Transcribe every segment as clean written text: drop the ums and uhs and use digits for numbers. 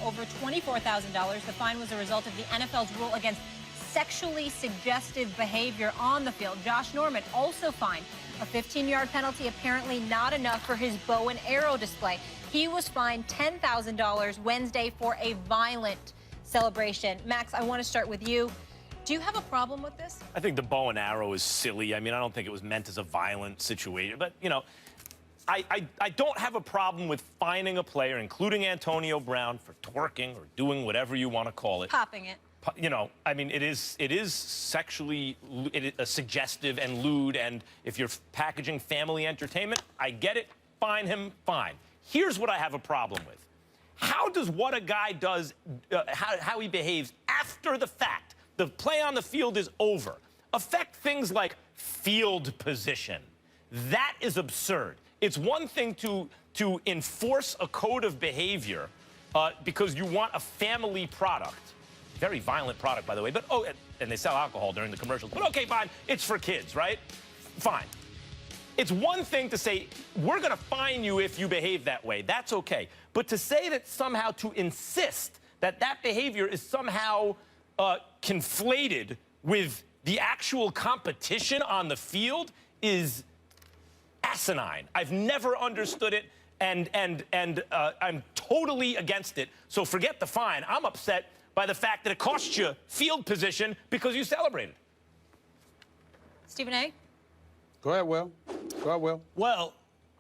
over $24,000. The fine was a result of the NFL's rule against sexually suggestive behavior on the field. Josh Norman also fined. A 15-yard penalty, apparently not enough for his bow and arrow display. He was fined $10,000 Wednesday for a violent celebration. Max, I want to start with you. Do you have a problem with this? I think the bow and arrow is silly. I mean, I don't think it was meant as a violent situation. But, you know, I don't have a problem with fining a player, including Antonio Brown, for twerking or doing whatever you want to call it. Popping it. You know, I mean, it is sexually suggestive and lewd, and if you're packaging family entertainment, I get it. Fine him, fine. Here's what I have a problem with. How does what a guy does, how he behaves after the fact, the play on the field is over, affect things like field position? That is absurd. It's one thing to enforce a code of behavior because you want a family product. Very violent product, by the way, but and they sell alcohol during the commercials. But okay, fine, it's for kids, right? Fine. It's one thing to say, we're going to fine you if you behave that way. That's okay. But to say that somehow, to insist that that behavior is somehow conflated with the actual competition on the field is asinine. I've never understood it, and I'm totally against it. So forget the fine. I'm upset by the fact that it cost you field position because you celebrated. Stephen A? Go ahead, Will. Go ahead, Will. Well,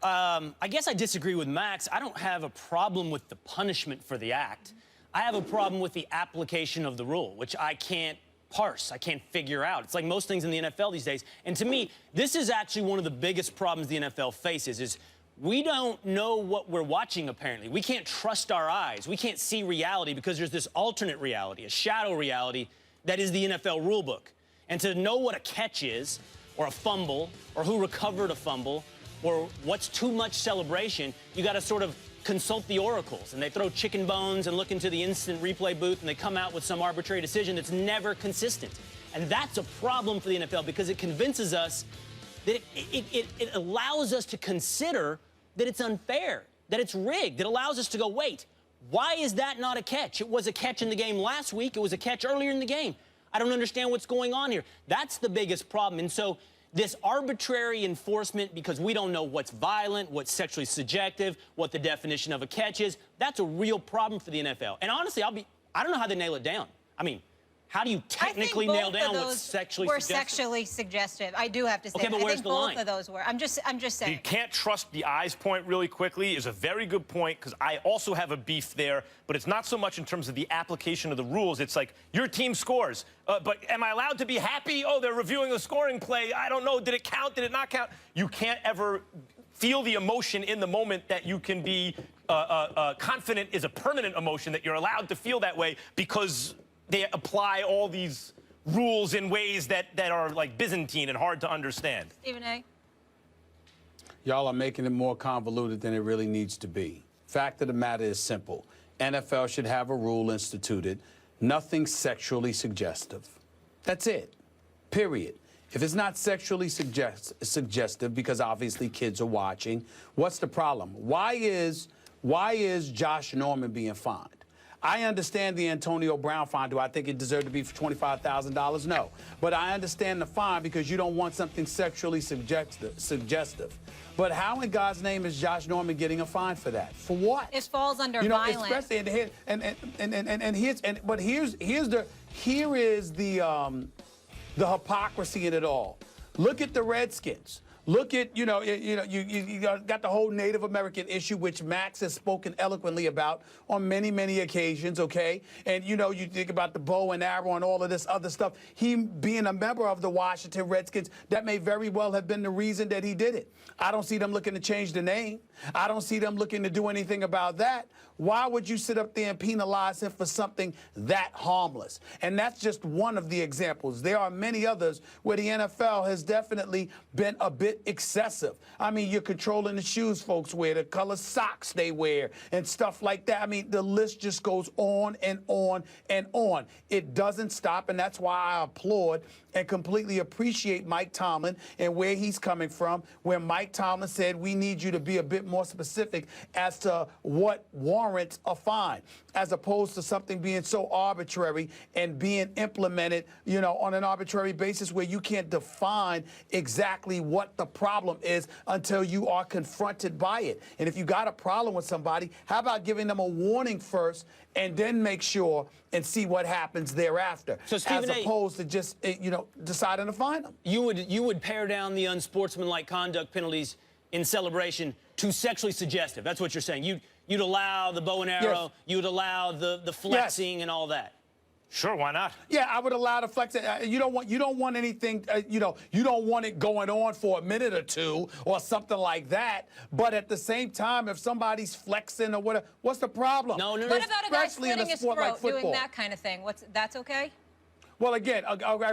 I guess I disagree with Max. I don't have a problem with the punishment for the act. I have a problem with the application of the rule, which I can't parse. I can't figure out. It's like most things in the NFL these days. And to me, this is actually one of the biggest problems the NFL faces is we don't know what we're watching, apparently. We can't trust our eyes. We can't see reality because there's this alternate reality, a shadow reality that is the NFL rulebook. And to know what a catch is, or a fumble, or who recovered a fumble, or what's too much celebration, you got to sort of consult the oracles. And they throw chicken bones and look into the instant replay booth, and they come out with some arbitrary decision that's never consistent. And that's a problem for the NFL because it convinces us that it allows us to consider that it's unfair, that it's rigged. It allows us to go, wait, why is that not a catch? It was a catch in the game last week. It was a catch earlier in the game. I don't understand what's going on here. That's the biggest problem. And so this arbitrary enforcement, because we don't know what's violent, what's sexually subjective, what the definition of a catch is, that's a real problem for the NFL. And honestly, I don't know how they nail it down. I mean, how do you technically nail down what's sexually suggestive? Sexually suggestive. I do have to say. Okay, but where's the line? I think both of those were. I'm just saying. You can't trust the eyes point really quickly is a very good point because I also have a beef there, but it's not so much in terms of the application of the rules. It's like your team scores, but am I allowed to be happy? Oh, they're reviewing the scoring play. I don't know. Did it count? Did it not count? You can't ever feel the emotion in the moment that you can be confident is a permanent emotion, that you're allowed to feel that way because they apply all these rules in ways that are like Byzantine and hard to understand. Stephen A? Y'all are making it more convoluted than it really needs to be. Fact of the matter is simple. NFL should have a rule instituted, nothing sexually suggestive. That's it, period. If it's not sexually suggestive, because obviously kids are watching, what's the problem? Why is Josh Norman being fined? I understand the Antonio Brown fine. Do I think it deserved to be for $25,000? No. But I understand the fine because you don't want something sexually suggestive. But how in God's name is Josh Norman getting a fine for that? For what? It falls under violence. Especially here is the hypocrisy in it all. Look at the Redskins. Look at, you got the whole Native American issue, which Max has spoken eloquently about on many, many occasions, okay? And, you think about the bow and arrow and all of this other stuff. He being a member of the Washington Redskins, that may very well have been the reason that he did it. I don't see them looking to change the name. I don't see them looking to do anything about that. Why would you sit up there and penalize him for something that harmless? And that's just one of the examples. There are many others where the NFL has definitely been a bit excessive. I mean, you're controlling the shoes folks wear, the color socks they wear, and stuff like that. I mean, the list just goes on and on and on. It doesn't stop, and that's why I applaud and completely appreciate Mike Tomlin and where he's coming from, where Mike Tomlin said we need you to be a bit more specific as to what warrants warrants a fine, as opposed to something being so arbitrary and being implemented, you know, on an arbitrary basis where you can't define exactly what the problem is until you are confronted by it. And if you got a problem with somebody, how about giving them a warning first and then make sure and see what happens thereafter, so, Stephen as opposed to just, you know, deciding to fine them. You would pare down the unsportsmanlike conduct penalties in celebration to sexually suggestive. That's what you're saying. You'd allow the bow and arrow. Yes. You'd allow the flexing and all that. Sure, why not? Yeah, I would allow the flex. You don't want anything. You don't want it going on for a minute or two or something like that. But at the same time, if somebody's flexing or whatever, what's the problem? No. What about a guy Especially in slitting a his sport like throat, doing football. that kind of thing? That's okay? Well, again,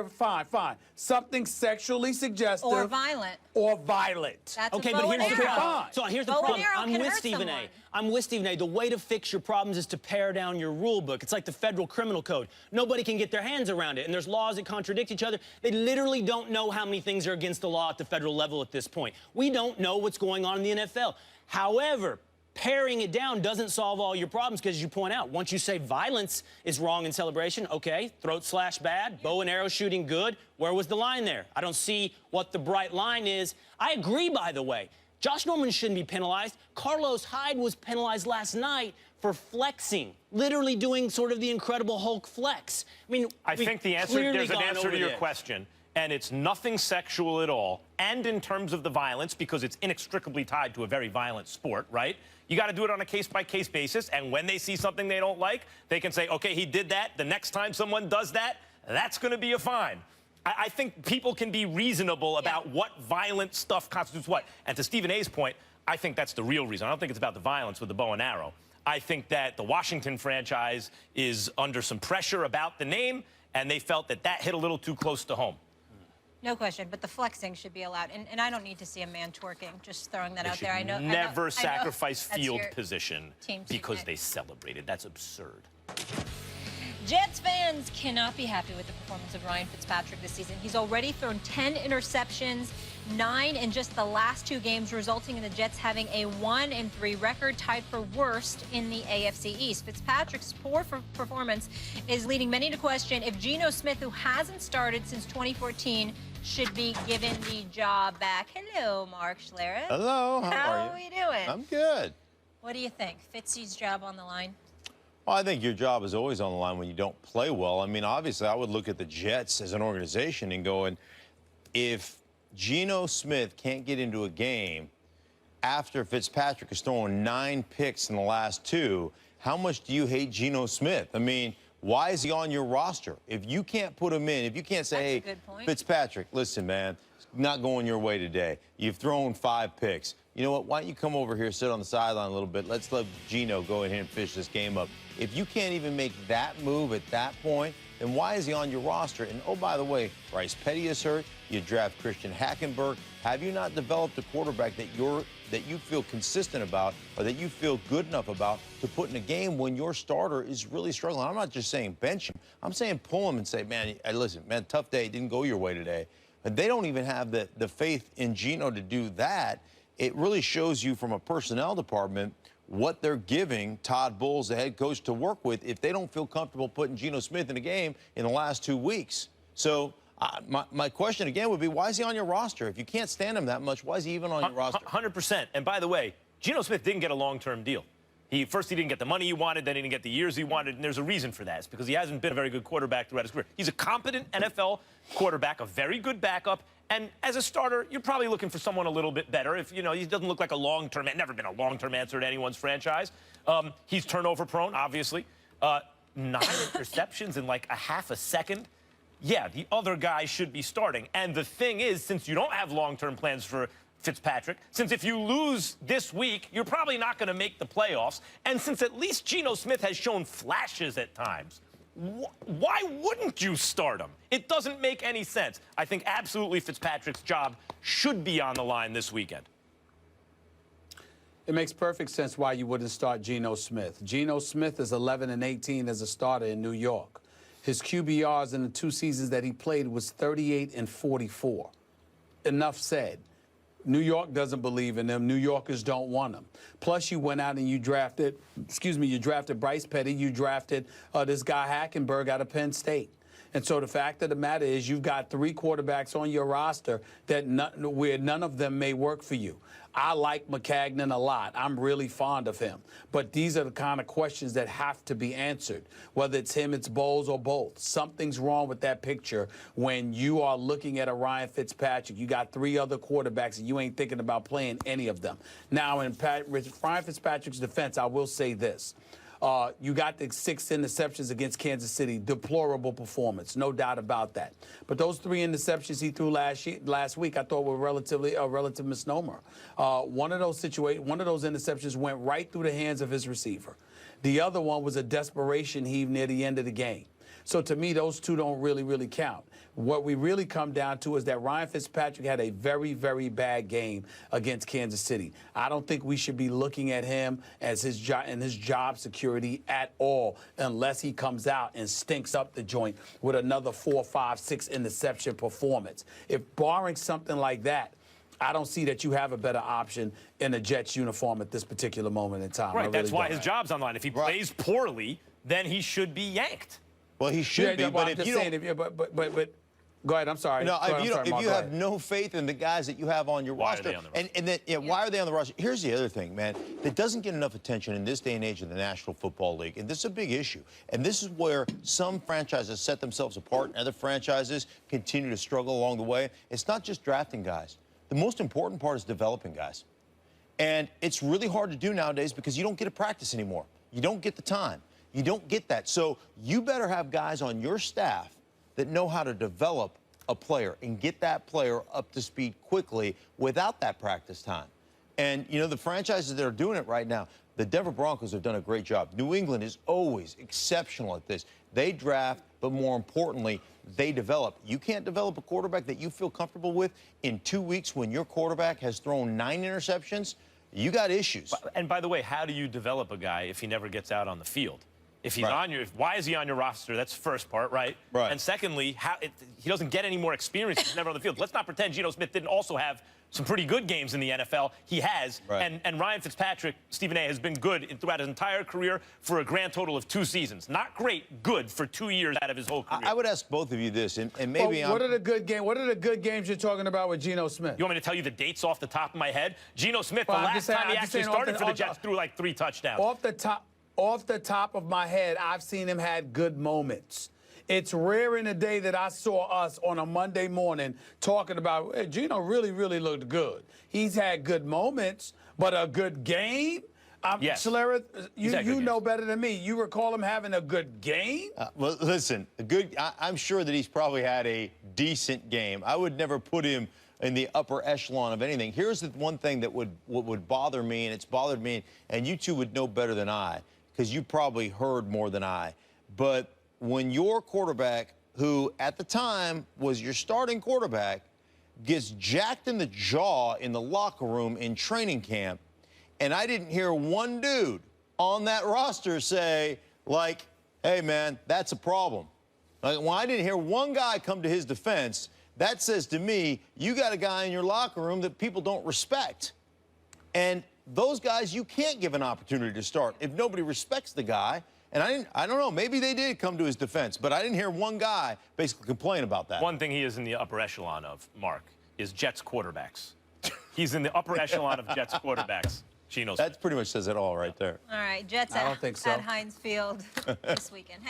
fine. Something sexually suggestive Or violent. Or violent. That's Okay, a but bow here's and the arrow. problem. Fine. So here's the Bow and problem. arrow I'm can with hurt Stephen someone. A. I'm with Stephen A. The way to fix your problems is to pare down your rule book. It's like the federal criminal code. Nobody can get their hands around it, and there's laws that contradict each other. They literally don't know how many things are against the law at the federal level at this point. We don't know what's going on in the NFL. However, paring it down doesn't solve all your problems because, as you point out, once you say violence is wrong in celebration, okay, throat slash bad, bow and arrow shooting good, where was the line there? I don't see what the bright line is. I agree, by the way. Josh Norman shouldn't be penalized. Carlos Hyde was penalized last night for flexing, literally doing sort of the Incredible Hulk flex. I mean, I think there's an answer to your question, and it's nothing sexual at all. And in terms of the violence, because it's inextricably tied to a very violent sport, right? You got to do it on a case-by-case basis, and when they see something they don't like, they can say, okay, he did that. The next time someone does that, that's going to be a fine. I think people can be reasonable about what violent stuff constitutes what. And to Stephen A's point, I think that's the real reason. I don't think it's about the violence with the bow and arrow. I think that the Washington franchise is under some pressure about the name, and they felt that that hit a little too close to home. No question, but the flexing should be allowed. And I don't need to see a man twerking, just throwing that out there. I know. Never I sacrifice know field that's your position team because teammate. they celebrated. That's absurd. Jets fans cannot be happy with the performance of Ryan Fitzpatrick this season. He's already thrown 10 interceptions, 9 in just the last 2 games, resulting in the Jets having a 1-3 record, tied for worst in the AFC East. Fitzpatrick's poor performance is leading many to question if Geno Smith, who hasn't started since 2014, should be given the job back. Hello, Mark Schlereth. Hello, how are you? you doing? I'm good. What do you think? Fitzy's job on the line? Well, I think your job is always on the line when you don't play well. I mean, obviously, I would look at the Jets as an organization and go, if Geno Smith can't get into a game after Fitzpatrick has thrown 9 picks in the last 2, how much do you hate Geno Smith? I mean, why is he on your roster? If you can't put him in, if you can't say, hey, Fitzpatrick, listen, man, it's not going your way today. You've thrown 5 picks. You know what? Why don't you come over here, sit on the sideline a little bit? Let's let Geno go ahead and fish this game up. If you can't even make that move at that point, then why is he on your roster? And, oh, by the way, Bryce Petty is hurt. You draft Christian Hackenberg. Have you not developed a quarterback that you feel consistent about or that you feel good enough about to put in a game when your starter is really struggling? I'm not just saying bench him. I'm saying pull him and say, man, listen, man, tough day. Didn't go your way today. But they don't even have the faith in Geno to do that. It really shows you from a personnel department what they're giving Todd Bowles, the head coach, to work with if they don't feel comfortable putting Geno Smith in a game in the last 2 weeks. So my question again would be, why is he on your roster? If you can't stand him that much, why is he even on your roster? 100%. And by the way, Geno Smith didn't get a long-term deal. First, he didn't get the money he wanted, then he didn't get the years he wanted, and there's a reason for that. It's because he hasn't been a very good quarterback throughout his career. He's a competent NFL quarterback, a very good backup, and as a starter, you're probably looking for someone a little bit better. If, he doesn't look like a long-term, never been a long-term answer to anyone's franchise. He's turnover prone, obviously. 9 interceptions in like a half a second. Yeah, the other guy should be starting. And the thing is, since you don't have long-term plans for Fitzpatrick, since if you lose this week, you're probably not going to make the playoffs, and since at least Geno Smith has shown flashes at times, why wouldn't you start him? It doesn't make any sense. I think absolutely Fitzpatrick's job should be on the line this weekend. It makes perfect sense why you wouldn't start Geno Smith. Geno Smith is 11-18 as a starter in New York. His QBRs in the 2 seasons that he played was 38 and 44. Enough said. New York doesn't believe in him. New Yorkers don't want him. Plus, you went out and you drafted, you drafted Bryce Petty. You drafted this guy Hackenberg out of Penn State. And so the fact of the matter is you've got 3 quarterbacks on your roster where none of them may work for you. I like McCagnon a lot. I'm really fond of him. But these are the kind of questions that have to be answered. Whether it's him, it's Bowles, or both. Something's wrong with that picture when you are looking at a Ryan Fitzpatrick. You got 3 other quarterbacks, and you ain't thinking about playing any of them. Now, in Ryan Fitzpatrick's defense, I will say this. You got the 6 interceptions against Kansas City. Deplorable performance, no doubt about that. But those 3 interceptions he threw last week, I thought were a relative misnomer. One of those interceptions went right through the hands of his receiver. The other one was a desperation heave near the end of the game. So to me, those 2 don't really count. What we really come down to is that Ryan Fitzpatrick had a very, very bad game against Kansas City. I don't think we should be looking at him as his job security at all unless he comes out and stinks up the joint with another 4, 5, 6 interception performance. If barring something like that, I don't see that you have a better option in a Jets uniform at this particular moment in time. Right, that's why his job's on the line. If he plays poorly, then he should be yanked. Well, he should be, but if you don't... But go ahead, I'm sorry. No, if you have no faith in the guys that you have on your roster, why are they on the roster? Here's the other thing, man, that doesn't get enough attention in this day and age of the National Football League, and this is a big issue. And this is where some franchises set themselves apart and other franchises continue to struggle along the way. It's not just drafting guys. The most important part is developing guys. And it's really hard to do nowadays because you don't get to practice anymore. You don't get the time. You don't get that. So you better have guys on your staff that know how to develop a player and get that player up to speed quickly without that practice time. And, you know, the franchises that are doing it right now, the Denver Broncos have done a great job. New England is always exceptional at this. They draft, but more importantly, they develop. You can't develop a quarterback that you feel comfortable with in 2 weeks when your quarterback has thrown 9 interceptions. You got issues. And by the way, how do you develop a guy if he never gets out on the field? If he's why is he on your roster? That's the first part, right? Right. And secondly, he doesn't get any more experience. He's never on the field. Let's not pretend Geno Smith didn't also have some pretty good games in the NFL. He has. Right. And Ryan Fitzpatrick, Stephen A., has been good throughout his entire career for a grand total of 2 seasons. Not great, good for 2 years out of his whole career. I would ask both of you this, and maybe what are the good games you're talking about with Geno Smith? You want me to tell you the dates off the top of my head? Geno Smith, the last time he actually started for the Jets, threw like 3 touchdowns. Off the top of my head, I've seen him had good moments. It's rare in a day that I saw us on a Monday morning talking about, hey, Geno really looked good. He's had good moments, but a good game? Yes. Schlereth, you know better than me. You recall him having a good game? Well, listen, I'm sure that he's probably had a decent game. I would never put him in the upper echelon of anything. Here's the one thing that would bother me, and it's bothered me, and you two would know better than I, because you probably heard more than I. But when your quarterback, who at the time was your starting quarterback, gets jacked in the jaw in the locker room in training camp, and I didn't hear one dude on that roster say, like, hey, man, that's a problem. Like, when I didn't hear one guy come to his defense, that says to me, you got a guy in your locker room that people don't respect. And those guys, you can't give an opportunity to start if nobody respects the guy. And I don't know, maybe they did come to his defense, but I didn't hear one guy basically complain about that. One thing he is in the upper echelon of, Mark, is Jets quarterbacks. He's in the upper echelon of Jets quarterbacks. Geno Smith. That pretty much says it all right there. All right, Jets I don't think so. at Heinz Field this weekend. Hey.